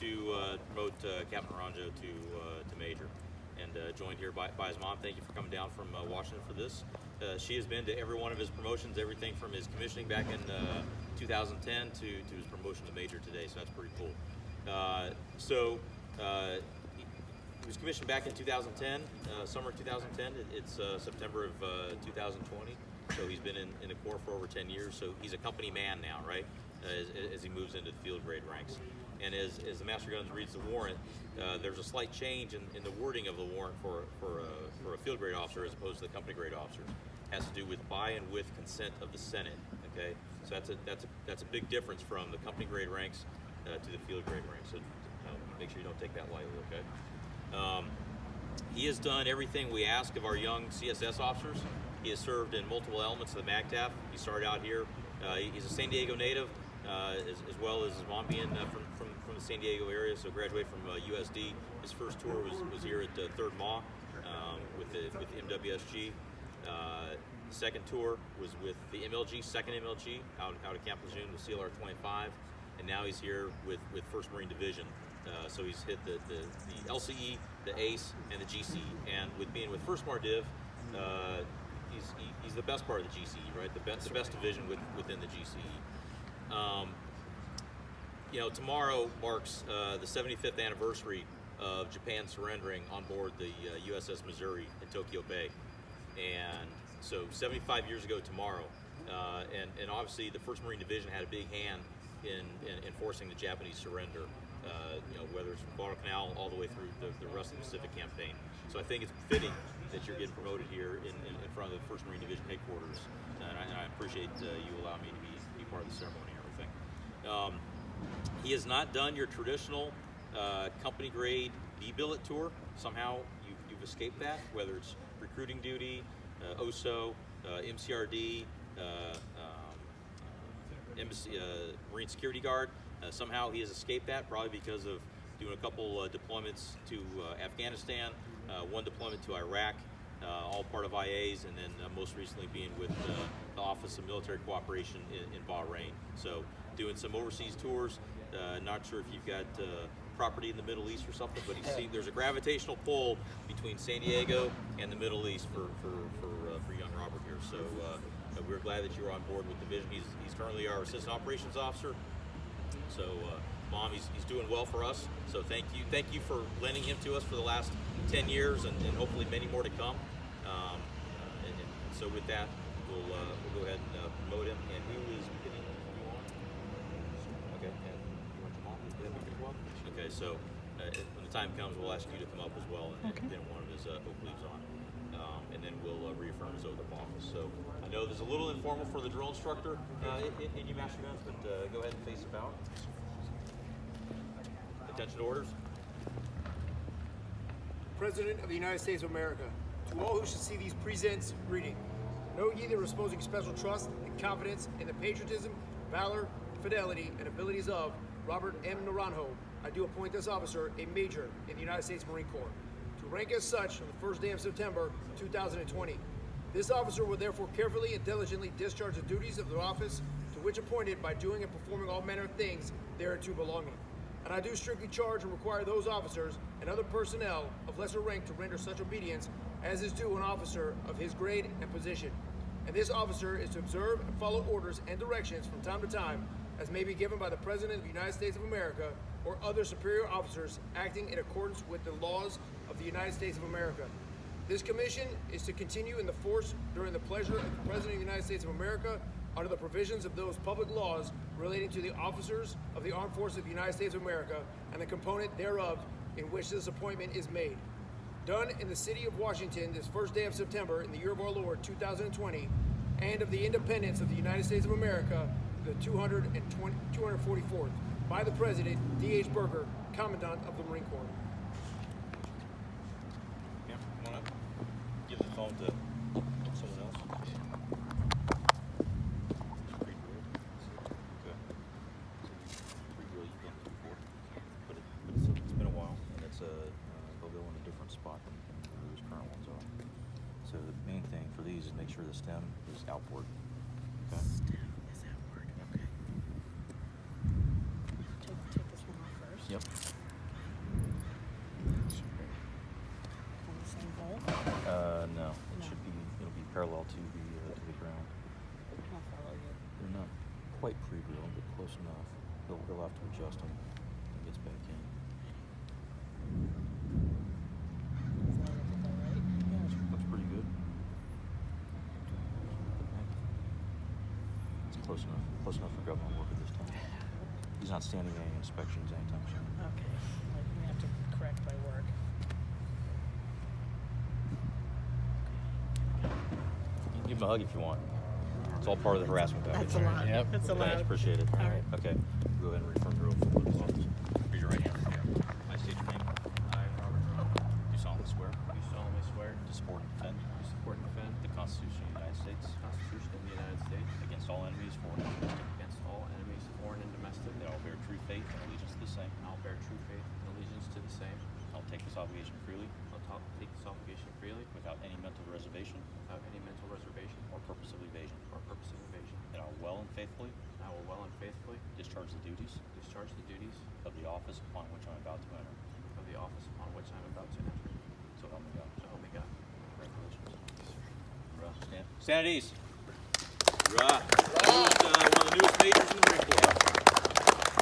to promote Captain Naranjo to Major, and joined here by his mom. Thank you for coming down from Washington for this. She has been to every one of his promotions, everything from his commissioning back in 2010 to his promotion to Major today, so that's pretty cool. He was commissioned back in 2010, summer 2010. It's September of 2020, so he's been in the Corps for over 10 years, so he's a company man now, right, as he moves into the field grade ranks. And as the Master Guns reads the warrant, there's a slight change in the wording of the warrant for a field grade officer as opposed to the company grade officers. It has to do with by and with consent of the Senate. Okay, so that's a big difference from the company grade ranks to the field grade ranks. So make sure you don't take that lightly. Okay. He has done everything we ask of our young CSS officers. He has served in multiple elements of the MAGTF. He started out here. He's a San Diego native, as well as his mom being from the San Diego area, so graduated from USD. His first tour was here at 3rd MAW with the MWSG. Second tour was with the MLG, 2nd MLG, out at Camp Lejeune with CLR 25, and now he's here with 1st Marine Division. So he's hit the LCE, the ACE, and the GCE. And with being with 1st MAR Div, he's the best part of the GCE, right? The best division within the GCE. Tomorrow marks the 75th anniversary of Japan surrendering on board the USS Missouri in Tokyo Bay. And so 75 years ago tomorrow, and obviously the 1st Marine Division had a big hand in enforcing the Japanese surrender. Whether it's from Guadalcanal all the way through the rest of the Pacific campaign. So I think it's fitting that you're getting promoted here in front of the 1st Marine Division headquarters, and I appreciate you allowing me to be part of the ceremony and everything. He has not done your traditional company grade B-billet tour. Somehow you've escaped that, whether it's recruiting duty, OSO, MCRD, Embassy, Marine Security Guard. Somehow he has escaped that, probably because of doing a couple deployments to Afghanistan, one deployment to Iraq, all part of IAs, and then most recently being with the Office of Military Cooperation in Bahrain. So doing some overseas tours. Not sure if you've got property in the Middle East or something, but there's a gravitational pull between San Diego and the Middle East for young Robert here. So we're glad that you're on board with the division. He's currently our Assistant Operations Officer. So, Mom, he's doing well for us. So thank you for lending him to us for the last 10 years, and hopefully many more to come. And so with that, we'll go ahead and promote him. And who is putting you on? Okay. And you want your mom to put him as well? Okay. So when the time comes, we'll ask you to come up as well and pin one of his oak leaves on. And then we'll reaffirm his oath of office. So I know there's a little informal for the drill instructor in you Master Guns, but go ahead and face the bow. Attention to orders. President of the United States of America, to all who should see these presents, greeting. Know ye that reposing special trust and confidence in the patriotism, valor, fidelity, and abilities of Robert M. Naranjo, I do appoint this officer a major in the United States Marine Corps, to rank as such on the first day of September 2020. This officer will therefore carefully and diligently discharge the duties of the office to which appointed by doing and performing all manner of things thereunto belonging. And I do strictly charge and require those officers and other personnel of lesser rank to render such obedience as is due an officer of his grade and position. And this officer is to observe and follow orders and directions from time to time as may be given by the President of the United States of America or other superior officers acting in accordance with the laws of the United States of America. This commission is to continue in the force during the pleasure of the President of the United States of America under the provisions of those public laws relating to the officers of the Armed Forces of the United States of America and the component thereof in which this appointment is made. Done in the city of Washington this first day of September in the year of our Lord 2020 and of the independence of the United States of America, the 244th, by the President, D.H. Berger, Commandant of the Marine Corps. Yeah, come on up. Give the phone to someone else. It's been a while, and they'll go in a different spot than those current ones are. So the main thing for these is make sure the stem is outboard. Okay. Stem is outward. Okay. Take this one off first. Yep. parallel to the ground. I'll follow you. They're not quite pre-drilled, but close enough. He'll have to adjust them when he gets back in. As long as it's all right. Yeah, it looks pretty good. It's close enough. Close enough for government worker this time. He's not standing any inspections anytime soon. Okay. I'm gonna have to correct my work. You can give him a hug if you want. It's all part of the harassment package. That's a lot. Yep. That's a Thanks, lot. appreciate it. All right. Okay. Go ahead and reaffirm your oath for the results. Raise your right hand. I state your name. I, Robert Do solemnly swear do solemnly swear to support and defend to support and defend the Constitution of the United States the Constitution of the United States against all enemies, foreign and domestic, against all enemies, foreign and domestic, that I will bear true faith and allegiance to the same. and I'll bear true faith and allegiance to the same. I will take this obligation freely Take this obligation freely without any mental reservation without any mental reservation or purpose of evasion. or purpose of evasion. And I will well and faithfully And I will well and faithfully discharge the duties discharge the duties of the office upon which I'm about to enter. of the office upon which I am about to enter. So help me God. So help me God. Congratulations. Stand at ease. One of the newest majors in the ring.